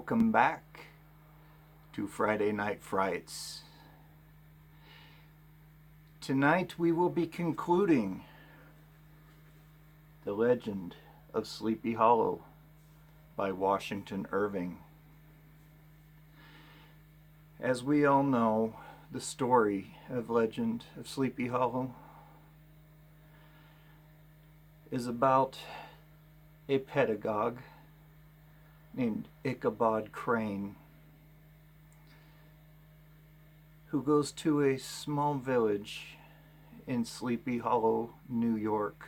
Welcome back to Friday Night Frights. Tonight we will be concluding The Legend of Sleepy Hollow by Washington Irving. As we all know, the story of Legend of Sleepy Hollow is about a pedagogue named Ichabod Crane, who goes to a small village in Sleepy Hollow, New York,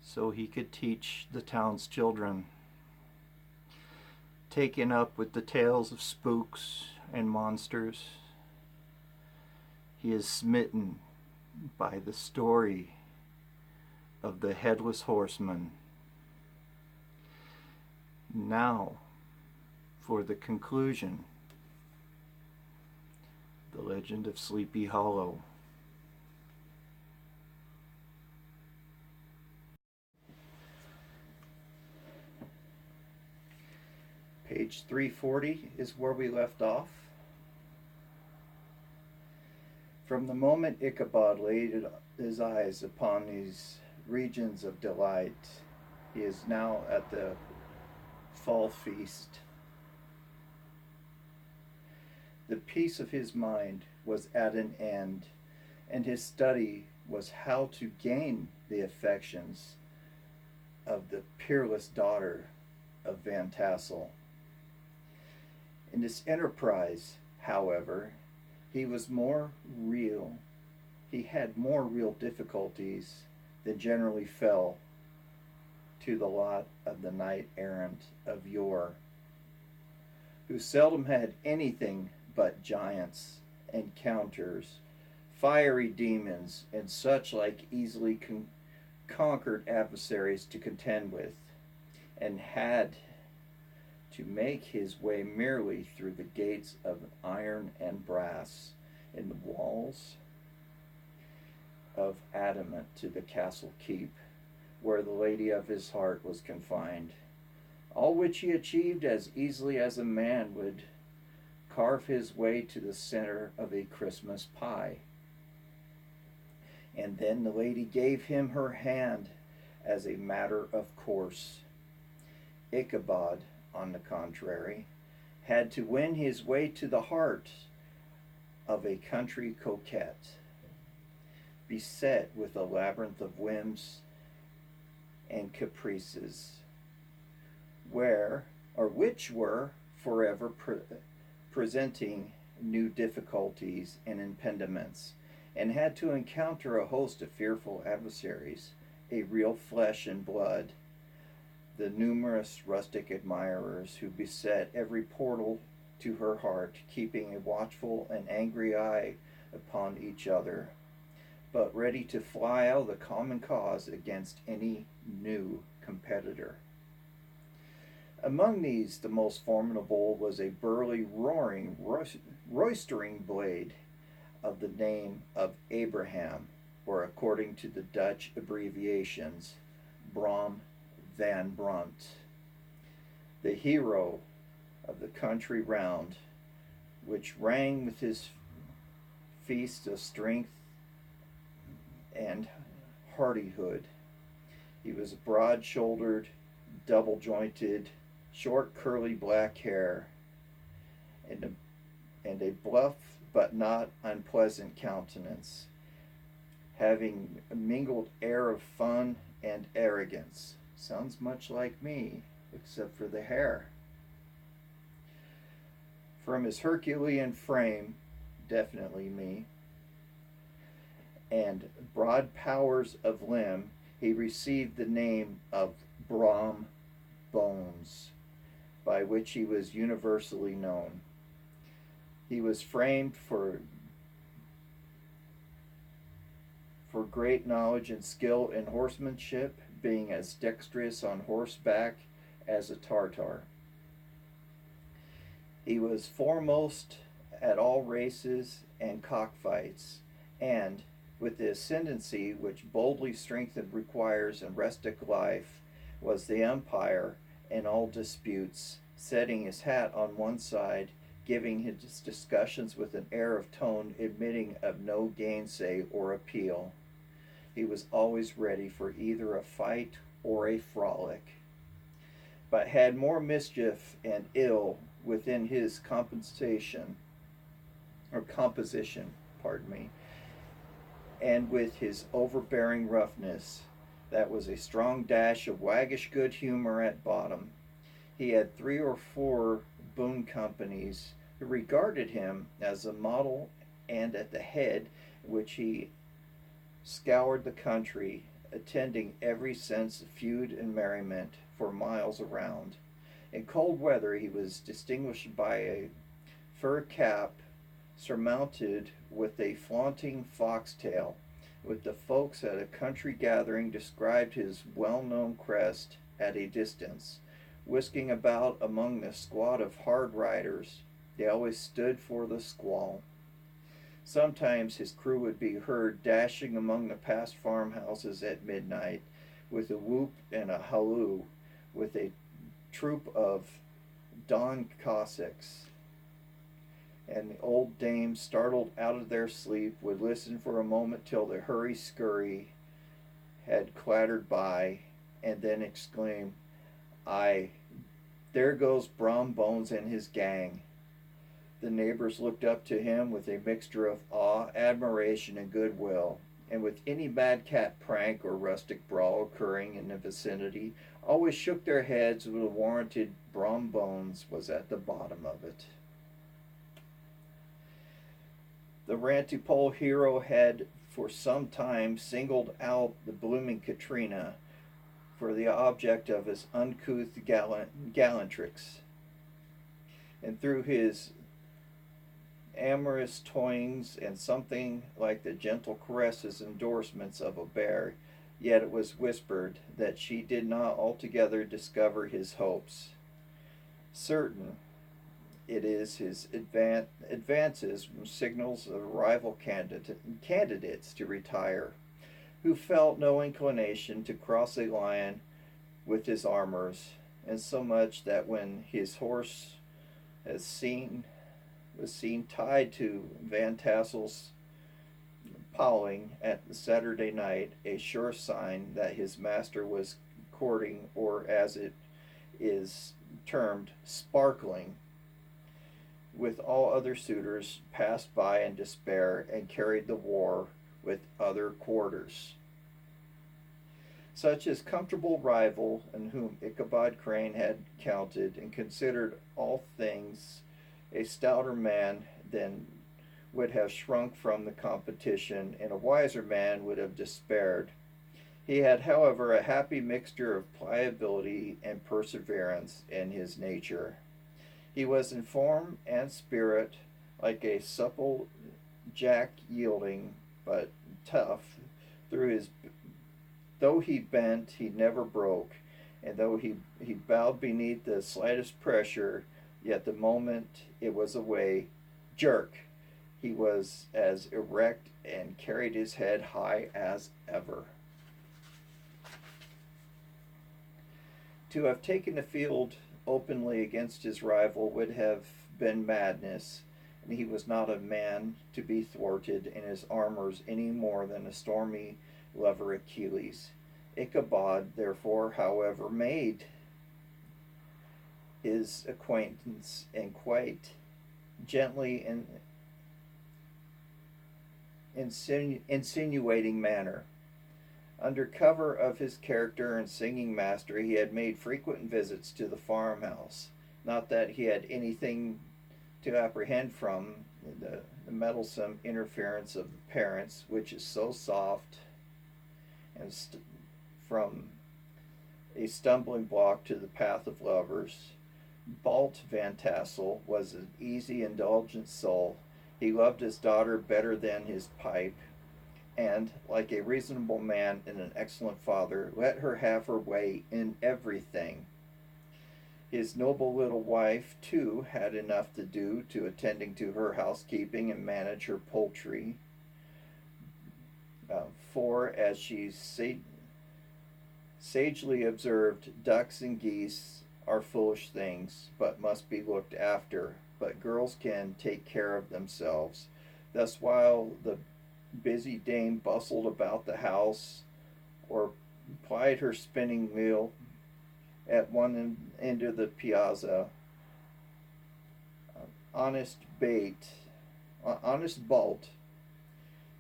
so he could teach the town's children. Taken up with the tales of spooks and monsters, he is smitten by the story of the Headless Horseman. Now, for the conclusion, The Legend of Sleepy Hollow. Page 340 is where we left off. From the moment Ichabod laid his eyes upon these regions of delight, he is now at the fall feast. The peace of his mind was at an end, and his study was how to gain the affections of the peerless daughter of Van Tassel. In this enterprise, however, he had more real difficulties than generally fell to the lot of the knight-errant of yore, who seldom had anything but giants, encounters, fiery demons, and such like easily conquered adversaries to contend with, and had to make his way merely through the gates of iron and brass in the walls of adamant to the castle keep, where the lady of his heart was confined, all which he achieved as easily as a man would carve his way to the center of a Christmas pie. And then the lady gave him her hand as a matter of course. Ichabod, on the contrary, had to win his way to the heart of a country coquette, beset with a labyrinth of whims and caprices, which were forever presenting new difficulties and impediments, and had to encounter a host of fearful adversaries, a real flesh and blood, the numerous rustic admirers who beset every portal to her heart, keeping a watchful and angry eye upon each other, but ready to fly out of the common cause against any new competitor. Among these, the most formidable was a burly, roaring, roistering blade of the name of Abraham, or according to the Dutch abbreviations, Brom van Brunt, the hero of the country round, which rang with his feast of strength and hardihood. He was broad-shouldered, double-jointed, short curly black hair, and a bluff but not unpleasant countenance, having a mingled air of fun and arrogance. Sounds much like me, except for the hair. From his Herculean frame, definitely me, and broad powers of limb, he received the name of Brom Bones, by which he was universally known. He was framed for great knowledge and skill in horsemanship, being as dexterous on horseback as a Tartar. He was foremost at all races and cockfights, and, with the ascendancy which boldly strengthened requires in rustic life, was the umpire in all disputes, setting his hat on one side, giving his discussions with an air of tone admitting of no gainsay or appeal. He was always ready for either a fight or a frolic, but had more mischief and ill within his composition, pardon me, and with his overbearing roughness. That was a strong dash of waggish good humor at bottom. He had 3 or 4 boon companies who regarded him as a model, and at the head which he scoured the country, attending every sense of feud and merriment for miles around. In cold weather he was distinguished by a fur cap surmounted with a flaunting foxtail, with the folks at a country gathering described his well-known crest at a distance. Whisking about among the squad of hard riders, they always stood for the squall. Sometimes his crew would be heard dashing among the past farmhouses at midnight, with a whoop and a halloo, with a troop of Don Cossacks. And the old dames, startled out of their sleep, would listen for a moment till the hurry-scurry had clattered by, and then exclaim, "Aye, there goes Brom Bones and his gang." The neighbors looked up to him with a mixture of awe, admiration, and goodwill, and with any madcap prank or rustic brawl occurring in the vicinity, always shook their heads with a warranted Brom Bones was at the bottom of it. The Rantipole hero had for some time singled out the blooming Katrina for the object of his uncouth gallantrix, and through his amorous toyings and something like the gentle caresses endorsements of a bear, yet it was whispered that she did not altogether discover his hopes. Certain it is his advances signals of rival candidates to retire, who felt no inclination to cross a line with his armors, and so much that when his horse was seen tied to Van Tassel's palling at the Saturday night, a sure sign that his master was courting, or as it is termed, sparkling, with all other suitors, passed by in despair and carried the war with other quarters. Such a comfortable rival, in whom Ichabod Crane had counted and considered all things a stouter man than would have shrunk from the competition, and a wiser man would have despaired. He had, however, a happy mixture of pliability and perseverance in his nature. He was in form and spirit like a supple jack, yielding but tough. Though he bent, he never broke, and though he bowed beneath the slightest pressure, yet the moment it was away, jerk, he was as erect and carried his head high as ever. To have taken the field openly against his rival would have been madness, and he was not a man to be thwarted in his armors any more than a stormy lover Achilles. Ichabod, therefore, however, made his acquaintance in quite gently and insinuating manner. Under cover of his character and singing master, he had made frequent visits to the farmhouse. Not that he had anything to apprehend from the meddlesome interference of the parents, which is so soft, and from a stumbling block to the path of lovers. Balt Van Tassel was an easy, indulgent soul. He loved his daughter better than his pipe, and, like a reasonable man and an excellent father, let her have her way in everything. His noble little wife, too, had enough to do to attending to her housekeeping and manage her poultry, for, as she sagely observed, ducks and geese are foolish things, but must be looked after. But girls can take care of themselves. Thus, while the busy dame bustled about the house or plied her spinning wheel at one end of the piazza, honest bait, honest Balt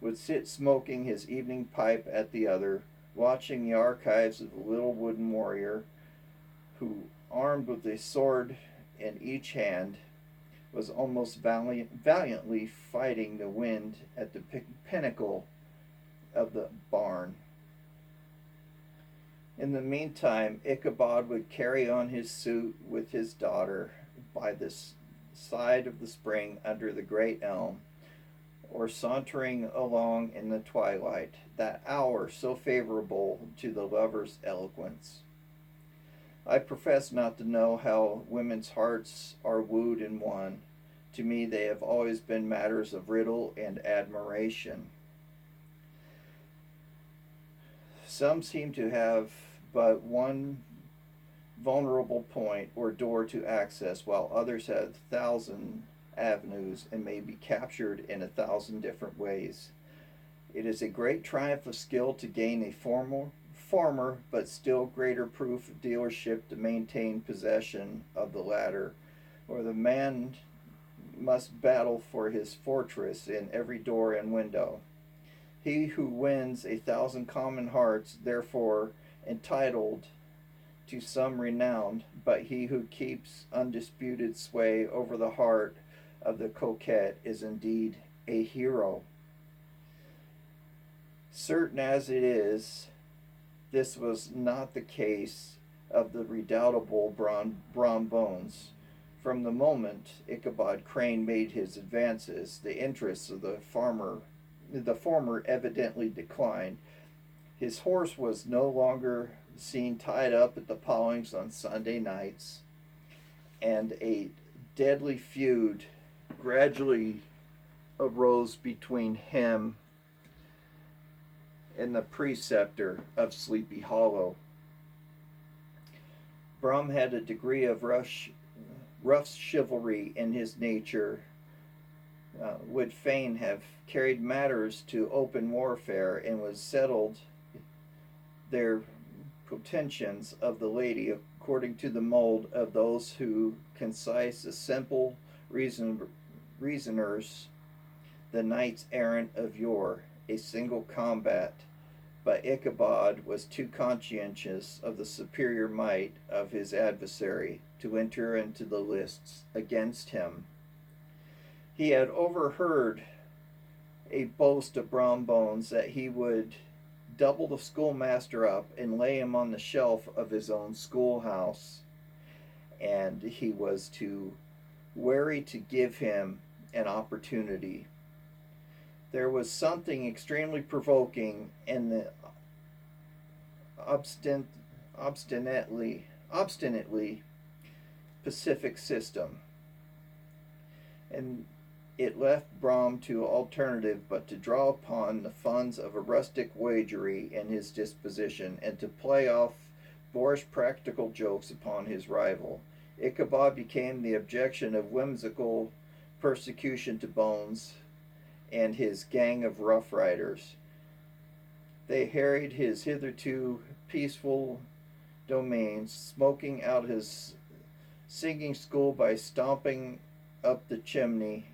would sit smoking his evening pipe at the other, watching the archives of the little wooden warrior who, armed with a sword in each hand, was almost valiantly fighting the wind at the pinnacle of the barn. In the meantime, Ichabod would carry on his suit with his daughter by the side of the spring under the great elm, or sauntering along in the twilight, that hour so favorable to the lover's eloquence. I profess not to know how women's hearts are wooed and won. To me, they have always been matters of riddle and admiration. Some seem to have but one vulnerable point or door to access, while others have 1,000 avenues and may be captured in 1,000 different ways. It is a great triumph of skill to gain a former but still greater proof of dealership to maintain possession of the latter, or the man must battle for his fortress in every door and window. He who wins 1,000 common hearts, therefore, entitled to some renown, but he who keeps undisputed sway over the heart of the coquette is indeed a hero. Certain as it is, this was not the case of the redoubtable Brom Bones. From the moment Ichabod Crane made his advances, the interests of the former evidently declined. His horse was no longer seen tied up at the Pawlings on Sunday nights, and a deadly feud gradually arose between him and the preceptor of Sleepy Hollow. Brum had a degree of rough chivalry in his nature, would fain have carried matters to open warfare, and was settled their pretensions of the lady according to the mold of those who concise as simple reasoners, the knights errant of yore, a single combat. But Ichabod was too conscientious of the superior might of his adversary to enter into the lists against him. He had overheard a boast of Brom Bones that he would double the schoolmaster up and lay him on the shelf of his own schoolhouse, and he was too wary to give him an opportunity. There was something extremely provoking in the obstinately pacific system, and it left Brom to alternative but to draw upon the funds of a rustic waggery in his disposition, and to play off boorish practical jokes upon his rival. Ichabod became the objection of whimsical persecution to Bones and his gang of rough riders. They harried his hitherto peaceful domains, smoking out his singing school by stomping up the chimney,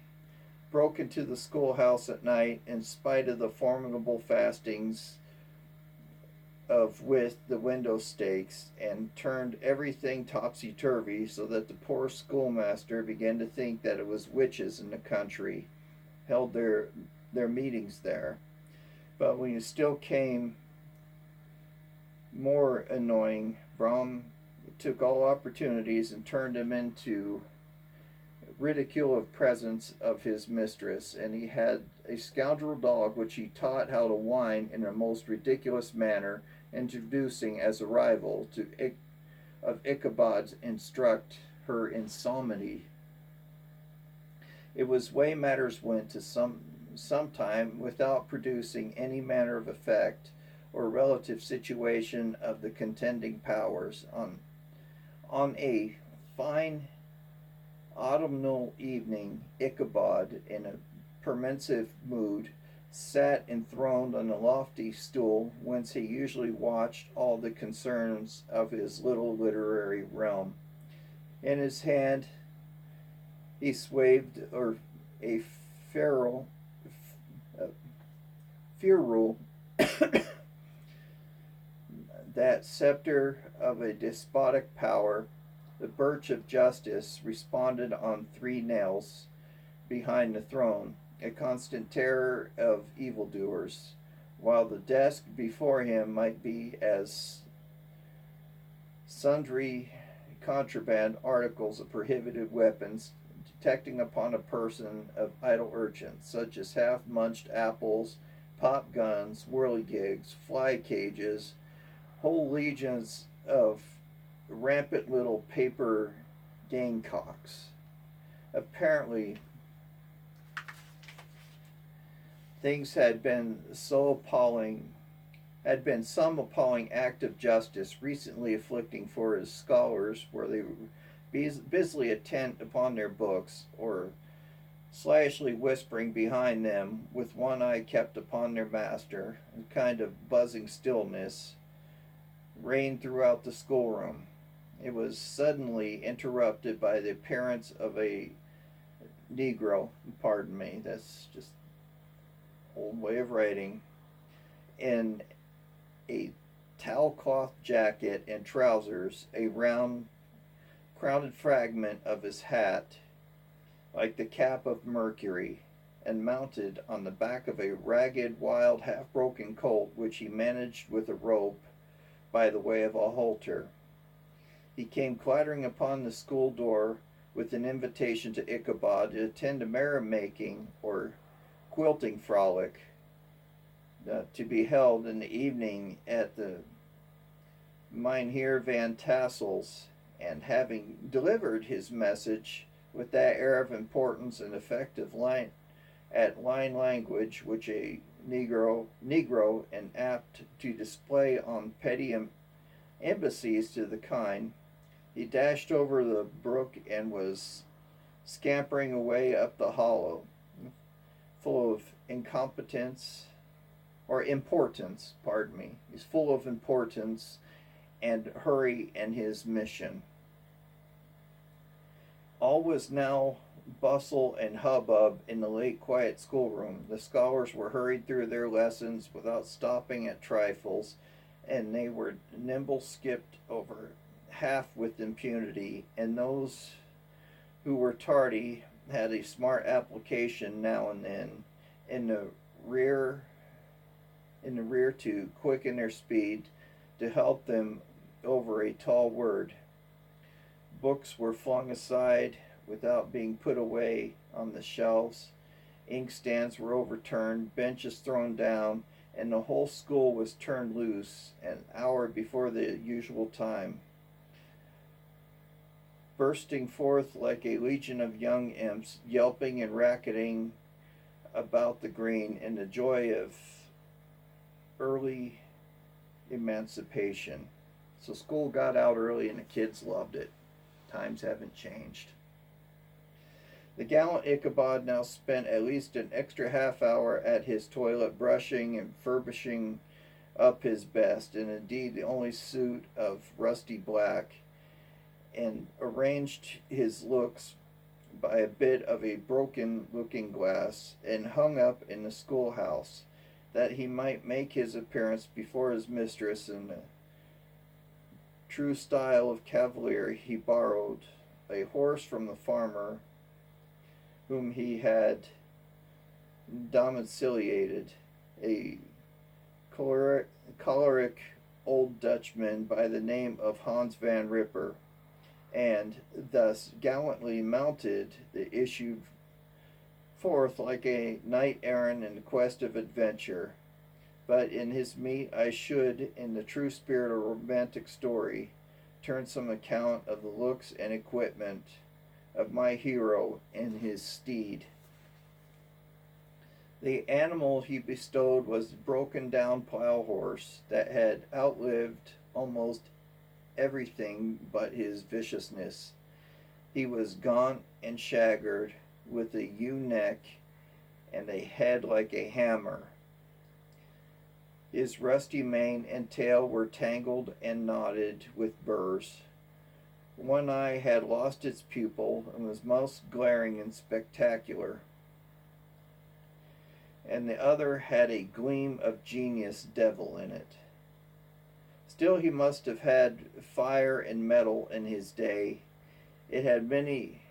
broke into the schoolhouse at night in spite of the formidable fastings of with the window stakes, and turned everything topsy-turvy, so that the poor schoolmaster began to think that it was witches in the country held their meetings there. But when it still came more annoying, Brom took all opportunities and turned him into ridicule of presence of his mistress, and he had a scoundrel dog which he taught how to whine in a most ridiculous manner, introducing as a rival of Ichabod's instruct her in psalmody. It was way matters went to some time without producing any manner of effect or relative situation of the contending powers. On a fine autumnal evening, Ichabod, in a pensive mood, sat enthroned on a lofty stool whence he usually watched all the concerns of his little literary realm. In his hand he swayed or a ferule, ferule that scepter of a despotic power. The birch of justice responded on three nails behind the throne, a constant terror of evildoers, while the desk before him might be as sundry contraband articles of prohibited weapons, detecting upon a person of idle urchins, such as half munched apples, pop guns, whirligigs, fly cages, whole legions of rampant little paper gamecocks. Apparently, things had been some appalling act of justice recently afflicting for his scholars, where they were busily intent upon their books, or slashily whispering behind them, with one eye kept upon their master. A kind of buzzing stillness reigned throughout the schoolroom. It was suddenly interrupted by the appearance of a Negro, pardon me, that's just old way of writing, in a towel cloth jacket and trousers, a round crowned fragment of his hat, like the cap of Mercury, and mounted on the back of a ragged, wild, half-broken colt, which he managed with a rope by the way of a halter. He came clattering upon the school door with an invitation to Ichabod to attend a merrymaking or quilting frolic to be held in the evening at the Mynheer Van Tassel's, and having delivered his message with that air of importance and effective line language which a Negro and apt to display on petty embassies to the kind, he dashed over the brook and was scampering away up the hollow, full of importance, pardon me. He's full of importance and hurry in his mission. All was now bustle and hubbub in the late quiet schoolroom. The scholars were hurried through their lessons without stopping at trifles, and they were nimble skipped over half with impunity, and those who were tardy had a smart application now and then in the rear to quicken their speed, to help them over a tall word. Books were flung aside without being put away on the shelves. Inkstands were overturned, benches thrown down, and the whole school was turned loose an hour before the usual time, bursting forth like a legion of young imps, yelping and racketing about the green in the joy of early emancipation. So school got out early and the kids loved it. Times haven't changed. The gallant Ichabod now spent at least an extra half hour at his toilet, brushing and furbishing up his best, and indeed the only suit of rusty black, and arranged his looks by a bit of a broken looking glass, and hung up in the schoolhouse, that he might make his appearance before his mistress in the true style of cavalier. He borrowed a horse from the farmer whom he had domiciliated, a choleric old Dutchman by the name of Hans van Ripper, and thus gallantly mounted, the issued forth like a knight-errant in quest of adventure. But in his meat I should, in the true spirit of romantic story, turn some account of the looks and equipment of my hero and his steed. The animal he bestowed was a broken down plow horse that had outlived almost everything but his viciousness. He was gaunt and shaggered, with a ewe neck and a head like a hammer. His rusty mane and tail were tangled and knotted with burrs. One eye had lost its pupil and was most glaring and spectacular, and the other had a gleam of genius devil in it. Still, he must have had fire and metal in his day. It had many,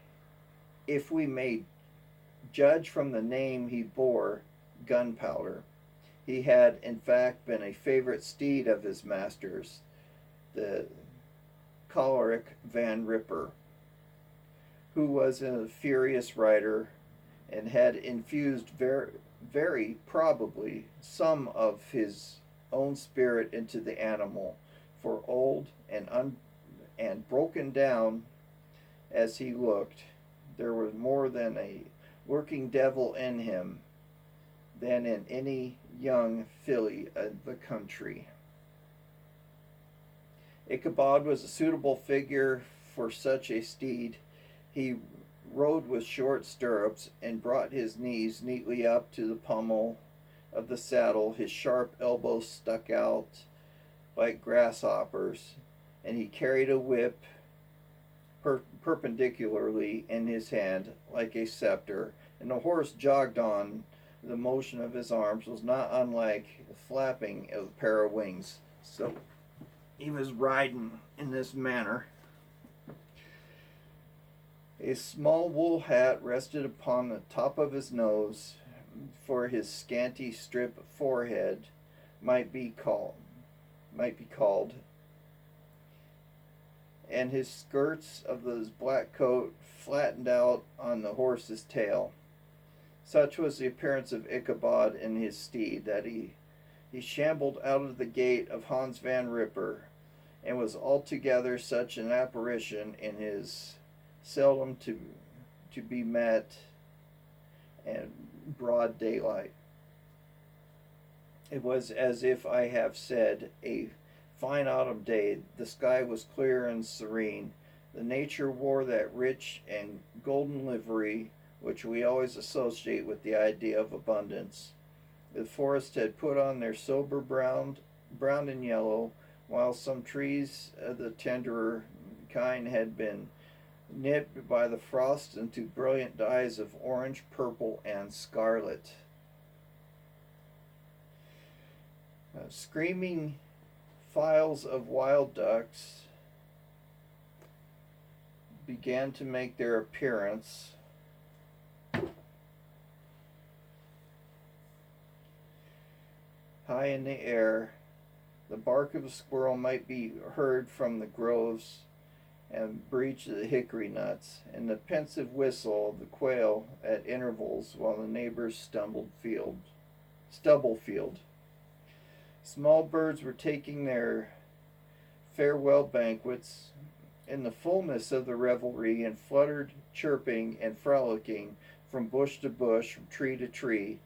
if we may judge from the name he bore, gunpowder. He had, in fact, been a favorite steed of his master's, the choleric Van Ripper, who was a furious rider and had infused very probably some of his own spirit into the animal, for old and broken down as he looked, there was more than a working devil in him than in any young filly of the country. Ichabod was a suitable figure for such a steed. He rode with short stirrups and brought his knees neatly up to the pommel of the saddle. His sharp elbows stuck out like grasshoppers, and he carried a whip perpendicularly in his hand like a scepter, and the horse jogged on. The motion of his arms was not unlike the flapping of a pair of wings. So he was riding in this manner. A small wool hat rested upon the top of his nose, for his scanty strip of forehead might be called, and his skirts of his black coat flattened out on the horse's tail. Such was the appearance of Ichabod and his steed, that he shambled out of the gate of Hans Van Ripper, and was altogether such an apparition in his seldom to be met and broad daylight. It was as if I have said a fine autumn day. The sky was clear and serene. The nature wore that rich and golden livery which we always associate with the idea of abundance. The forest had put on their sober brown and yellow, while some trees of the tenderer kind had been nipped by the frost into brilliant dyes of orange, purple, and scarlet. Screaming files of wild ducks began to make their appearance. High in the air, the bark of a squirrel might be heard from the groves and breach of the hickory nuts, and the pensive whistle of the quail at intervals while the neighbors stubble field. Small birds were taking their farewell banquets in the fullness of the revelry, and fluttered, chirping and frolicking from bush to bush, from tree to tree,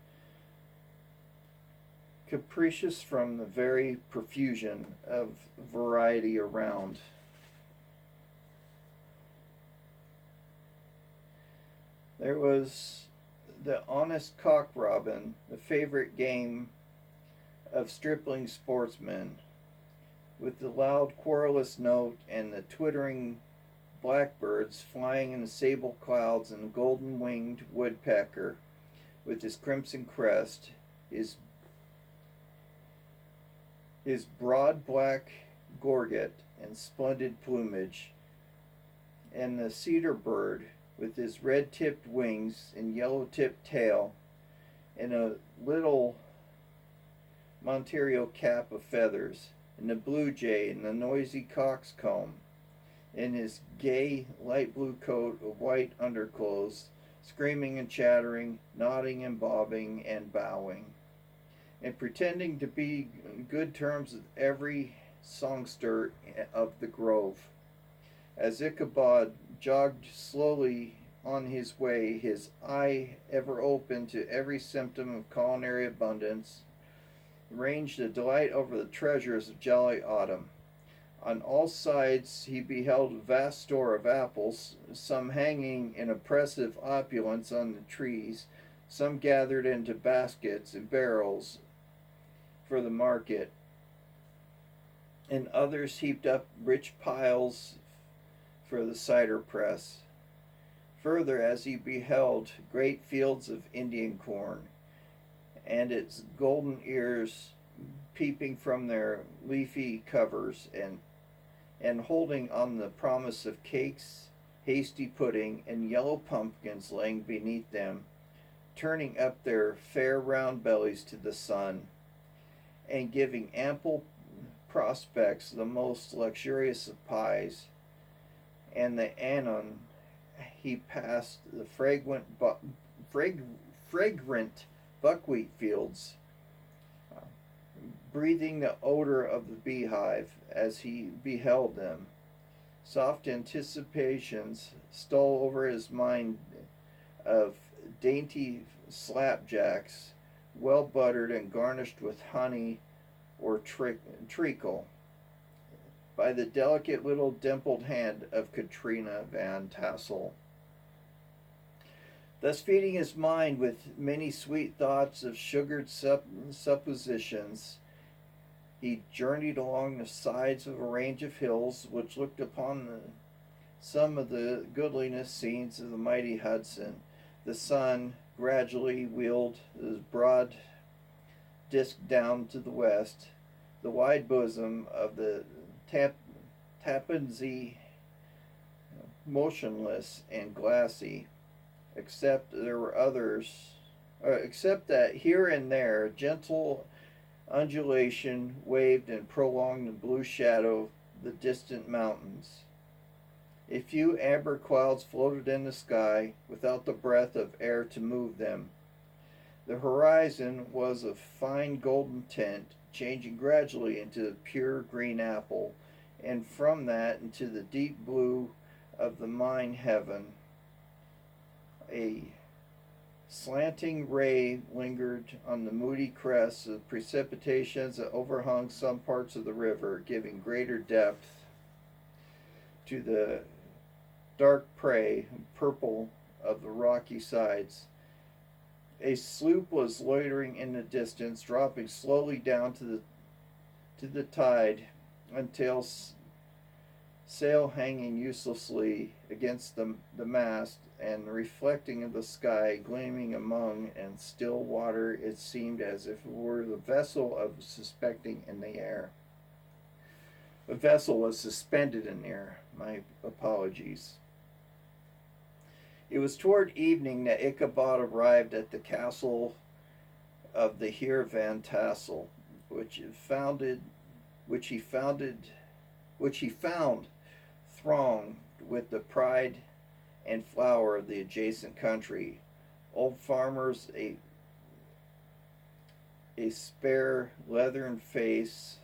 capricious from the very profusion of variety around. There was the honest cock robin, the favorite game of stripling sportsmen, with the loud querulous note, and the twittering blackbirds flying in the sable clouds, and the golden-winged woodpecker with his crimson crest, his broad black gorget and splendid plumage, and the cedar bird with his red-tipped wings and yellow-tipped tail, and a little Monterio cap of feathers, and the blue jay and the noisy coxcomb, in his gay light blue coat of white underclothes, screaming and chattering, nodding and bobbing and bowing, and pretending to be on good terms with every songster of the grove. As Ichabod jogged slowly on his way, his eye ever open to every symptom of culinary abundance, ranged a delight over the treasures of jolly autumn. On all sides he beheld a vast store of apples, some hanging in oppressive opulence on the trees, some gathered into baskets and barrels for the market, and others heaped up rich piles for the cider press. Further, as he beheld great fields of Indian corn, and its golden ears peeping from their leafy covers, and holding on the promise of cakes, hasty pudding, and yellow pumpkins laying beneath them, turning up their fair round bellies to the sun, and giving ample prospects the most luxurious of pies, and the anon he passed the fragrant buckwheat fields, breathing the odor of the beehive as he beheld them. Soft anticipations stole over his mind of dainty slapjacks, well buttered and garnished with honey or treacle, by the delicate little dimpled hand of Katrina Van Tassel. Thus feeding his mind with many sweet thoughts of sugared suppositions, he journeyed along the sides of a range of hills which looked upon some of the goodliest scenes of the mighty Hudson. The sun gradually wheeled his broad disk down to the west. The wide bosom of the Tappan motionless and glassy, except that here and there gentle undulation waved and prolonged the blue shadow of the distant mountains. A few amber clouds floated in the sky without the breath of air to move them. The horizon was of fine golden tint, changing gradually into pure green apple, and from that into the deep blue of the mine heaven. A slanting ray lingered on the moody crests of precipitations that overhung some parts of the river, giving greater depth to the dark prey purple of the rocky sides. A sloop was loitering in the distance, dropping slowly down to the tide until sail hanging uselessly against the mast and reflecting in the sky, gleaming among and still water, it seemed as if it were the vessel of suspecting in the air. The vessel was suspended in the air. My apologies. It was toward evening that Ichabod arrived at the castle of the Heer Van Tassel, which he found thronged with the pride and flower of the adjacent country. Old farmers, a spare leather-faced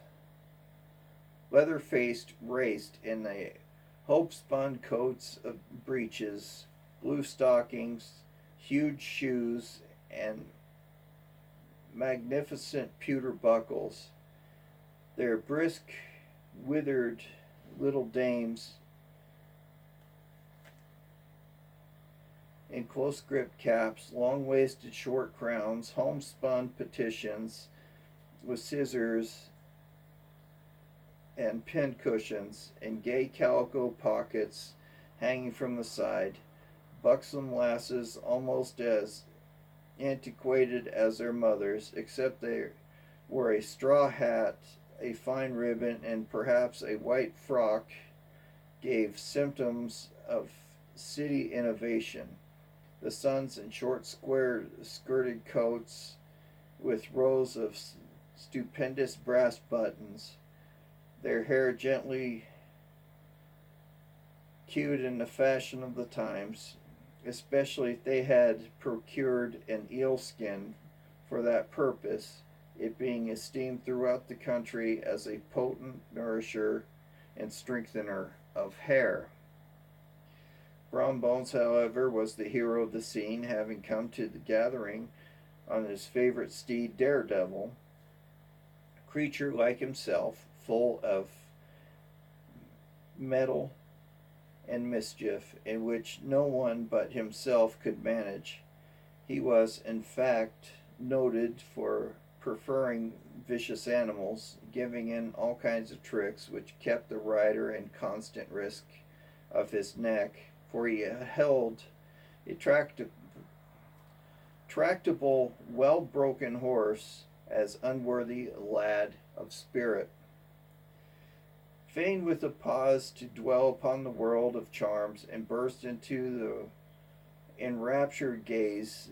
raced in the homespun coats of breeches, blue stockings, huge shoes, and magnificent pewter buckles. Their brisk, withered little dames in close-gripped caps, long-waisted short crowns, homespun petitions with scissors and pin cushions, and gay calico pockets hanging from the side. Buxom lasses almost as antiquated as their mothers, except they wore a straw hat, a fine ribbon, and perhaps a white frock, gave symptoms of city innovation. The sons in short square-skirted coats with rows of stupendous brass buttons, their hair gently queued in the fashion of the times, especially if they had procured an eel skin for that purpose, it being esteemed throughout the country as a potent nourisher and strengthener of hair. Brom Bones, however, was the hero of the scene, having come to the gathering on his favorite steed, Daredevil, a creature like himself, full of meddle, and mischief, in which no one but himself could manage. He was, in fact, noted for preferring vicious animals, giving in all kinds of tricks which kept the rider in constant risk of his neck, for he held a tractable, well broken horse as unworthy a lad of spirit. Fain with a pause to dwell upon the world of charms and burst into the enraptured gaze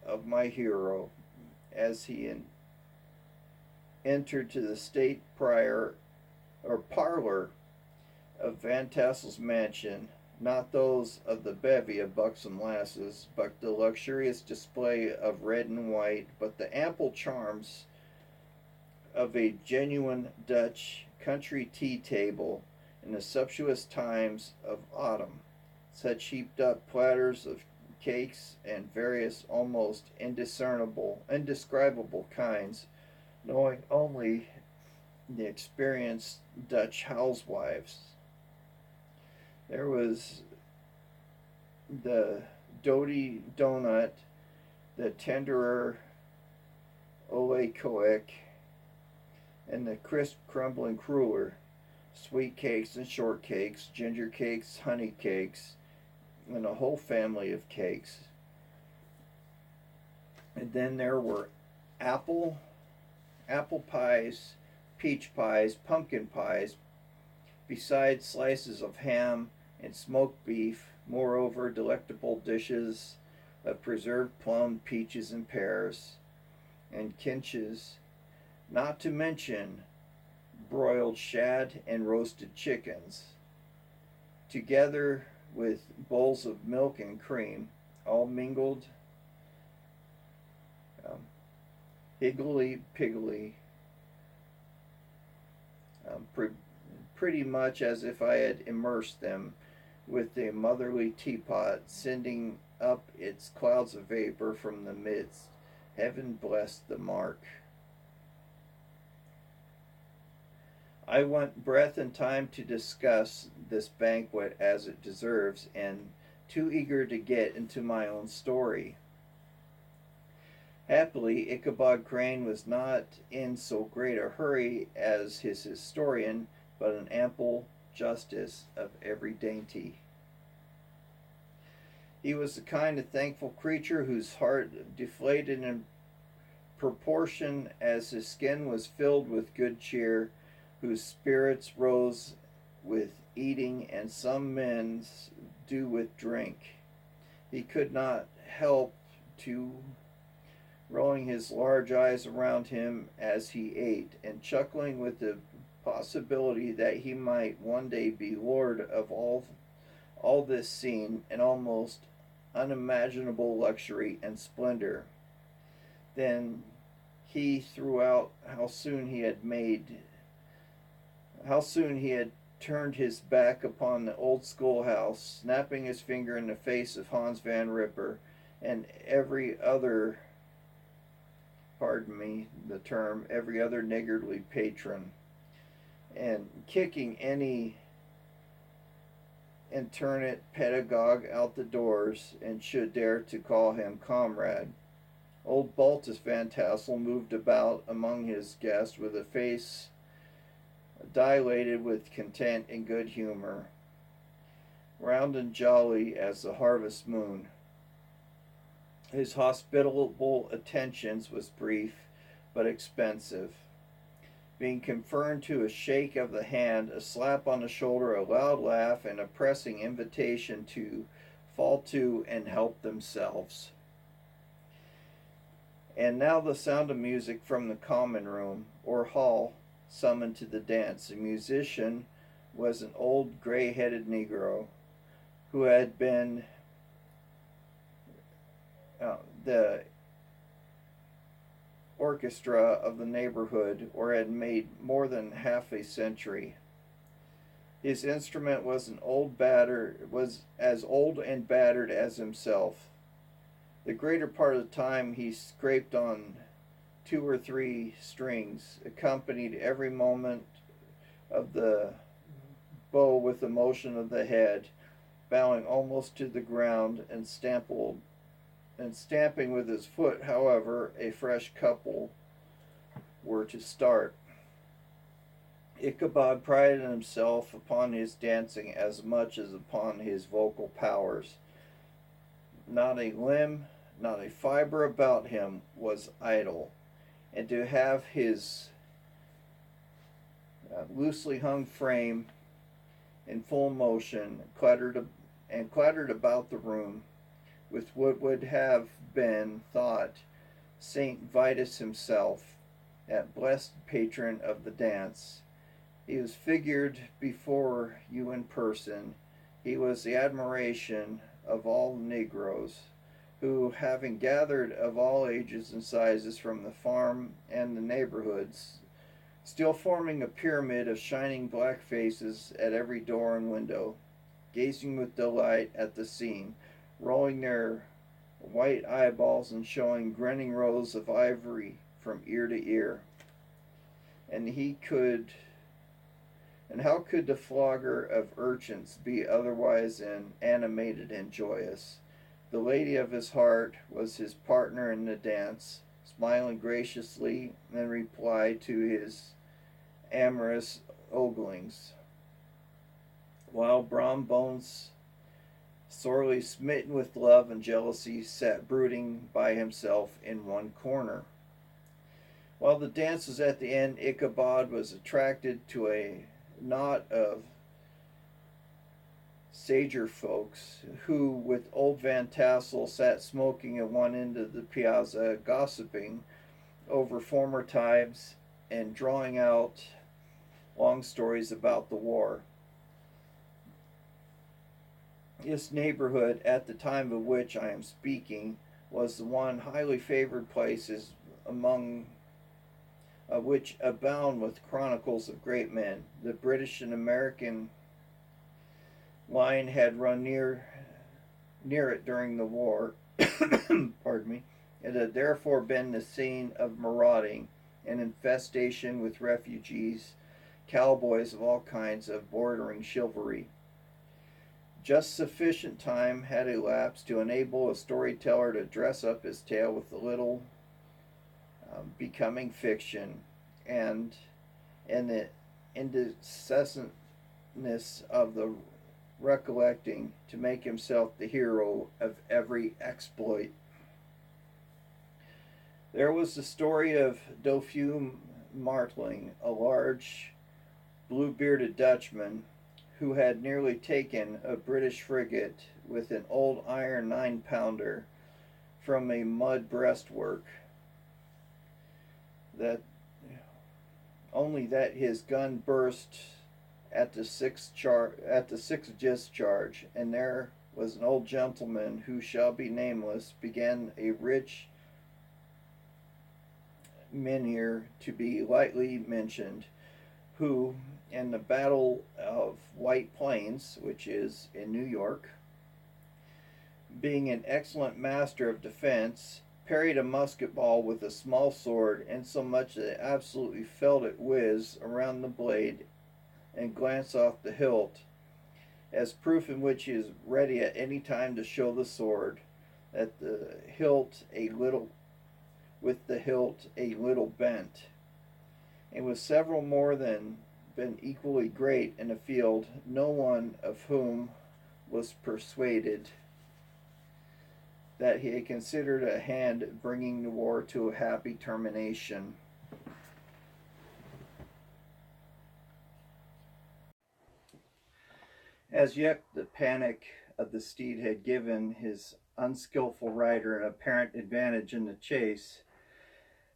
of my hero as he entered to the state parlor of Van Tassel's mansion, not those of the bevy of buxom lasses, but the luxurious display of red and white, but the ample charms of a genuine Dutch country tea table in the sumptuous times of autumn. Such heaped up platters of cakes and various almost indescribable kinds, knowing only the experienced Dutch housewives. There was the doty donut, the tenderer oekoek, and the crisp crumbling cruller, sweet cakes and shortcakes, ginger cakes, honey cakes, and a whole family of cakes. And then there were apple pies, peach pies, pumpkin pies, besides slices of ham and smoked beef, moreover delectable dishes of preserved plum, peaches, and pears, and quinces, not to mention broiled shad and roasted chickens, together with bowls of milk and cream, all mingled higgledy-piggledy, pretty much as if I had immersed them with a motherly teapot, sending up its clouds of vapor from the midst. Heaven bless the mark. I want breath and time to discuss this banquet as it deserves, and too eager to get into my own story. Happily, Ichabod Crane was not in so great a hurry as his historian, but an ample justice of every dainty. He was the kind of thankful creature whose heart deflated in proportion as his skin was filled with good cheer, whose spirits rose with eating, and some men's do with drink. He could not help to rolling his large eyes around him as he ate, and chuckling with the possibility that he might one day be lord of all this scene and almost unimaginable luxury and splendor. Then he threw out how soon he had turned his back upon the old schoolhouse, snapping his finger in the face of Hans Van Ripper and every other, pardon me the term, every other niggardly patron, and kicking any internet pedagogue out the doors and should dare to call him comrade. Old Baltus Van Tassel moved about among his guests with a face dilated with content and good humor, round and jolly as the harvest moon. His hospitable attentions was brief but expensive, being confined to a shake of the hand, a slap on the shoulder, a loud laugh, and a pressing invitation to fall to and help themselves. And now the sound of music from the common room or hall summoned to the dance. The musician was an old gray-headed Negro who had been the orchestra of the neighborhood, or had made more than half a century. His instrument was as old and battered as himself. The greater part of the time he scraped on 2 or 3 strings, accompanied every moment of the bow with a motion of the head, bowing almost to the ground and stamping with his foot, however, a fresh couple were to start. Ichabod prided himself upon his dancing as much as upon his vocal powers. Not a limb, not a fiber about him was idle, and to have his loosely hung frame in full motion clattered about the room with what would have been thought Saint Vitus himself, that blessed patron of the dance. He was figured before you in person. He was the admiration of all Negroes, who, having gathered of all ages and sizes from the farm and the neighborhoods, still forming a pyramid of shining black faces at every door and window, gazing with delight at the scene, rolling their white eyeballs and showing grinning rows of ivory from ear to ear. And how could the flogger of urchins be otherwise than animated and joyous? The lady of his heart was his partner in the dance, smiling graciously in reply to his amorous oglings, while Brom Bones, sorely smitten with love and jealousy, sat brooding by himself in one corner. While the dance was at the end, Ichabod was attracted to a knot of sager folks who, with old Van Tassel, sat smoking at one end of the piazza, gossiping over former times and drawing out long stories about the war. This neighborhood, at the time of which I am speaking, was the one highly favored places among which abound with chronicles of great men. The British and American line had run near it during the war. Pardon me. It had therefore been the scene of marauding and infestation with refugees, cowboys of all kinds of bordering chivalry. Just sufficient time had elapsed to enable a storyteller to dress up his tale with a little becoming fiction, and in the incessantness of the recollecting to make himself the hero of every exploit. There was the story of Dofue Martling, a large blue-bearded Dutchman who had nearly taken a British frigate with an old iron 9-pounder from a mud breastwork, that his gun burst at the sixth discharge, and there was an old gentleman who shall be nameless, began a rich mynheer to be lightly mentioned, who, in the Battle of White Plains, which is in New York, being an excellent master of defense, parried a musket ball with a small sword, insomuch that it absolutely felt it whiz around the blade and glance off the hilt, as proof in which he is ready at any time to show the sword, that the hilt a little bent, and with several more than been equally great in the field, no one of whom was persuaded that he had considered a hand at bringing the war to a happy termination. As yet the panic of the steed had given his unskilful rider an apparent advantage in the chase,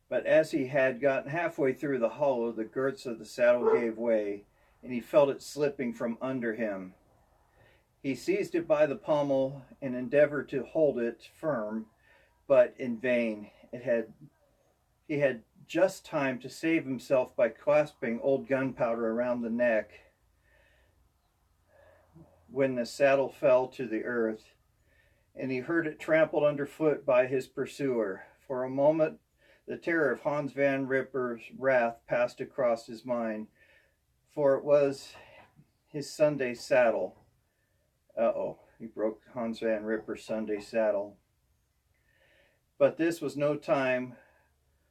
but as he had gotten halfway through the hollow, the girths of the saddle gave way, and he felt it slipping from under him. He seized it by the pommel and endeavored to hold it firm, but in vain. He had just time to save himself by clasping old Gunpowder around the neck when the saddle fell to the earth, and he heard it trampled underfoot by his pursuer. For a moment the terror of Hans Van Ripper's wrath passed across his mind, for it was his Sunday saddle. He broke Hans Van Ripper's Sunday saddle. But this was no time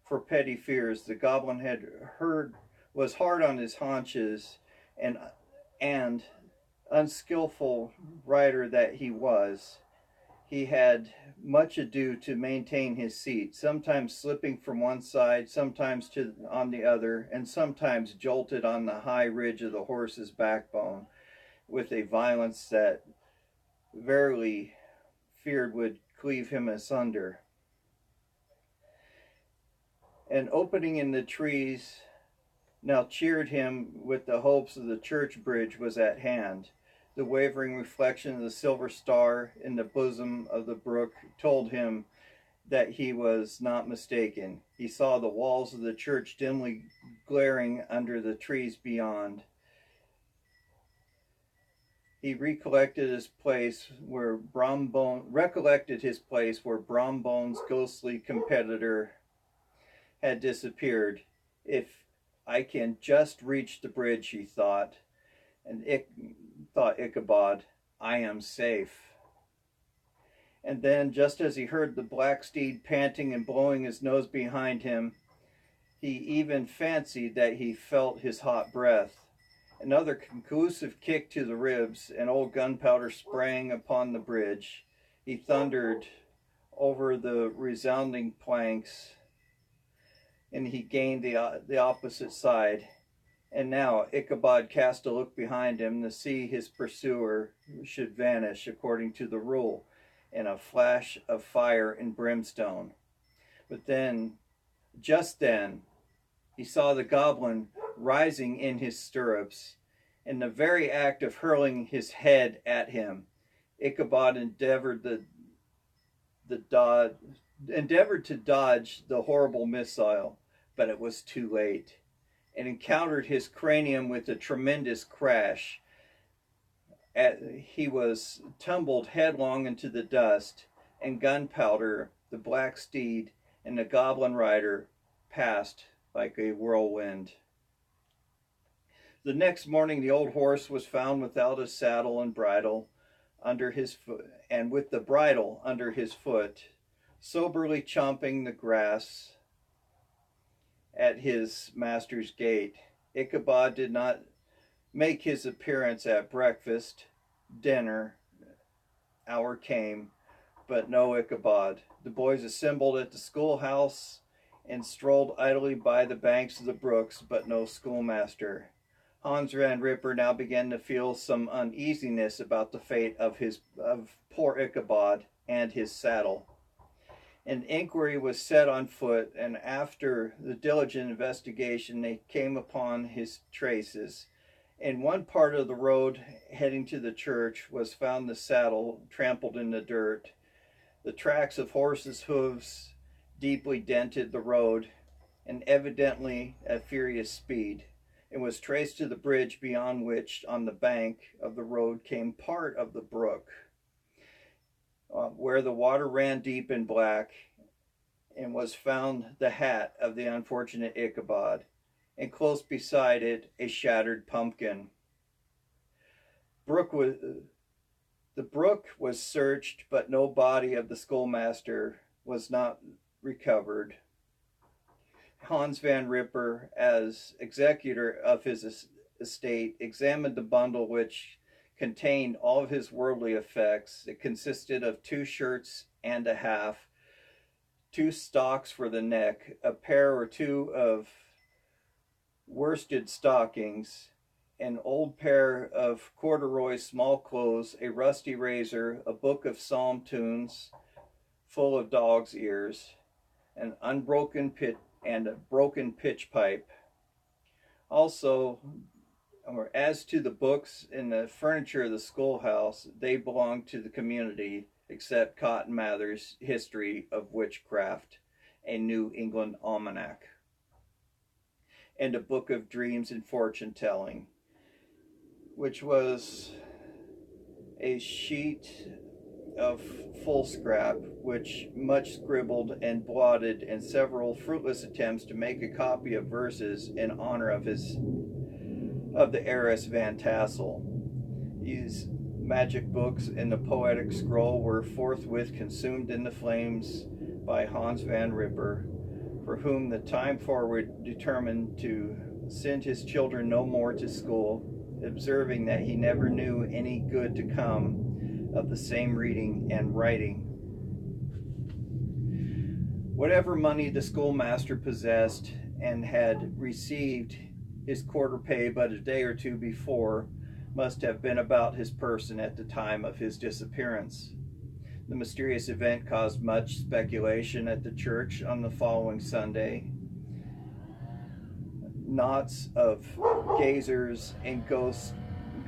for petty fears. The goblin was hard on his haunches, and unskillful rider that he was, he had much ado to maintain his seat, sometimes slipping from one side, sometimes on the other, and sometimes jolted on the high ridge of the horse's backbone with a violence that verily feared would cleave him asunder. An opening in the trees now cheered him with the hopes of the church bridge was at hand. The wavering reflection of the silver star in the bosom of the brook told him that he was not mistaken. He saw the walls of the church dimly glaring under the trees beyond. He recollected his place where Brombone's ghostly competitor had disappeared. If I can just reach the bridge, he thought, thought Ichabod, I am safe. And then, just as he heard the black steed panting and blowing his nose behind him, he even fancied that he felt his hot breath. Another conclusive kick to the ribs, and old Gunpowder sprang upon the bridge. He thundered over the resounding planks, and he gained the opposite side. And now Ichabod cast a look behind him to see his pursuer should vanish according to the rule in a flash of fire and brimstone. But then, just then, he saw the goblin rising in his stirrups. In the very act of hurling his head at him, Ichabod endeavored to dodge the horrible missile, but it was too late, and encountered his cranium with a tremendous crash. He was tumbled headlong into the dust, and Gunpowder, the black steed, and the goblin rider passed like a whirlwind. The next morning the old horse was found without his saddle and bridle under his foot, and with the bridle under his foot, soberly chomping the grass at his master's gate. Ichabod did not make his appearance at breakfast. Dinner hour came, but no Ichabod. The boys assembled at the schoolhouse and strolled idly by the banks of the brooks, but no schoolmaster. Hans Van Ripper now began to feel some uneasiness about the fate of poor Ichabod and his saddle. An inquiry was set on foot, and after the diligent investigation, they came upon his traces. In one part of the road heading to the church was found the saddle trampled in the dirt. The tracks of horses' hooves deeply dented the road, and evidently at furious speed. It was traced to the bridge beyond which, on the bank of the road, came part of the brook, where the water ran deep and black, and was found the hat of the unfortunate Ichabod, and close beside it a shattered pumpkin. The brook was searched, but no body of the schoolmaster was not recovered. Hans Van Ripper, as executor of his estate, examined the bundle which contained all of his worldly effects. It consisted of 2 shirts and a half, 2 stocks for the neck, a pair or 2 of worsted stockings, an old pair of corduroy small clothes, a rusty razor, a book of psalm tunes full of dog's ears, an unbroken and a broken pitch pipe. Also, as to the books and the furniture of the schoolhouse, they belonged to the community, except Cotton Mather's History of Witchcraft, a New England Almanac, and a book of dreams and fortune telling, which was a sheet of foolscap, which much scribbled and blotted, and several fruitless attempts to make a copy of verses in honor of the heiress Van Tassel. These magic books in the poetic scroll were forthwith consumed in the flames by Hans Van Ripper, for whom the time forward determined to send his children no more to school, observing that he never knew any good to come of the same reading and writing. Whatever money the schoolmaster possessed and had received his quarter pay but a day or two before must have been about his person at the time of his disappearance. The mysterious event caused much speculation at the church on the following Sunday. Knots of gazers and ghosts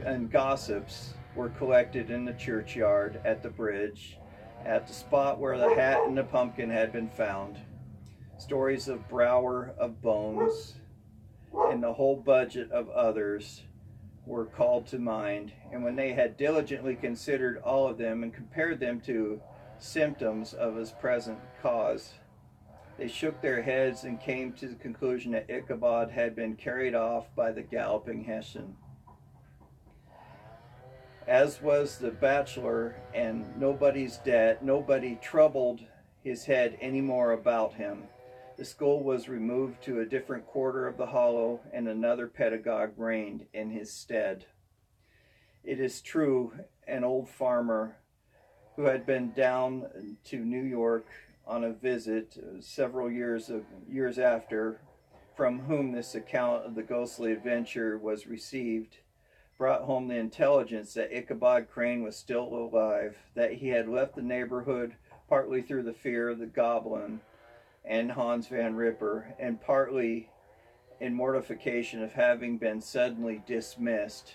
and gossips were collected in the churchyard, at the bridge, at the spot where the hat and the pumpkin had been found. Stories of Brower of Bones and the whole budget of others were called to mind, and when they had diligently considered all of them and compared them to symptoms of his present cause, they shook their heads and came to the conclusion that Ichabod had been carried off by the galloping Hessian. As was the bachelor and nobody's debt, nobody troubled his head any more about him. The school was removed to a different quarter of the hollow, and another pedagogue reigned in his stead. It is true, an old farmer who had been down to New York on a visit several years after, from whom this account of the ghostly adventure was received, brought home the intelligence that Ichabod Crane was still alive, that he had left the neighborhood partly through the fear of the goblin and Hans Van Ripper, and partly in mortification of having been suddenly dismissed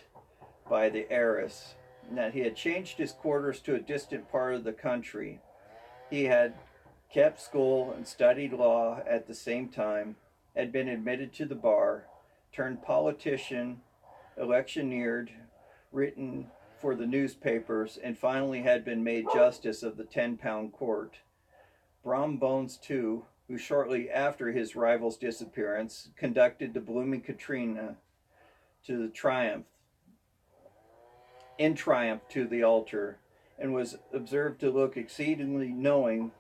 by the heiress, and that he had changed his quarters to a distant part of the country. He had kept school and studied law at the same time, had been admitted to the bar, turned politician, electioneered, written for the newspapers, and finally had been made justice of the 10-pound court. Brom Bones, too, who shortly after his rival's disappearance conducted the blooming Katrina to the triumph to the altar, and was observed to look exceedingly knowing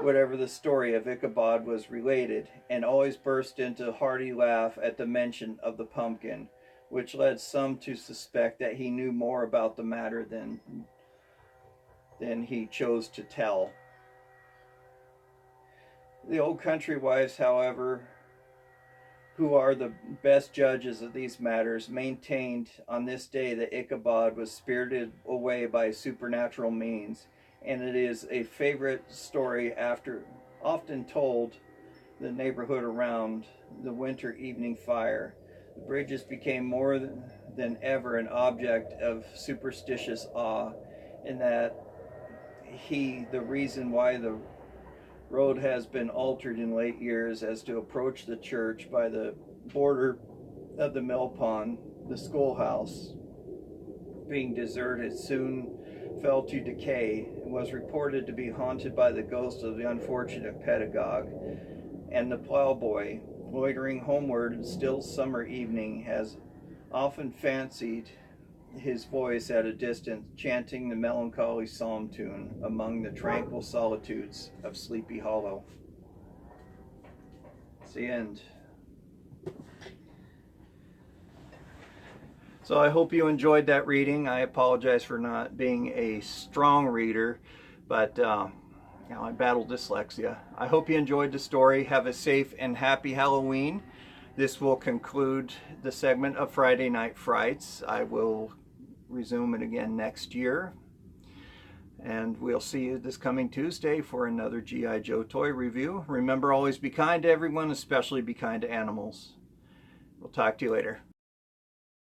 whatever the story of Ichabod was related, and always burst into a hearty laugh at the mention of the pumpkin, which led some to suspect that he knew more about the matter than he chose to tell. The old country wives, however, who are the best judges of these matters, maintained on this day that Ichabod was spirited away by supernatural means, and it is a favorite story often told the neighborhood around the winter evening fire. The bridges became more than ever an object of superstitious awe, in that the reason why the road has been altered in late years as to approach the church by the border of the mill pond, the schoolhouse, being deserted, soon fell to decay and was reported to be haunted by the ghost of the unfortunate pedagogue, and the plowboy, loitering homeward in still summer evening, has often fancied his voice at a distance chanting the melancholy psalm tune among the tranquil solitudes of Sleepy Hollow. It's the end. So I hope you enjoyed that reading. I apologize for not being a strong reader, but I battle dyslexia. I hope you enjoyed the story. Have a safe and happy Halloween. This will conclude the segment of Friday Night Frights. I will resume it again next year. And we'll see you this coming Tuesday for another G.I. Joe toy review. Remember, always be kind to everyone, especially be kind to animals. We'll talk to you later.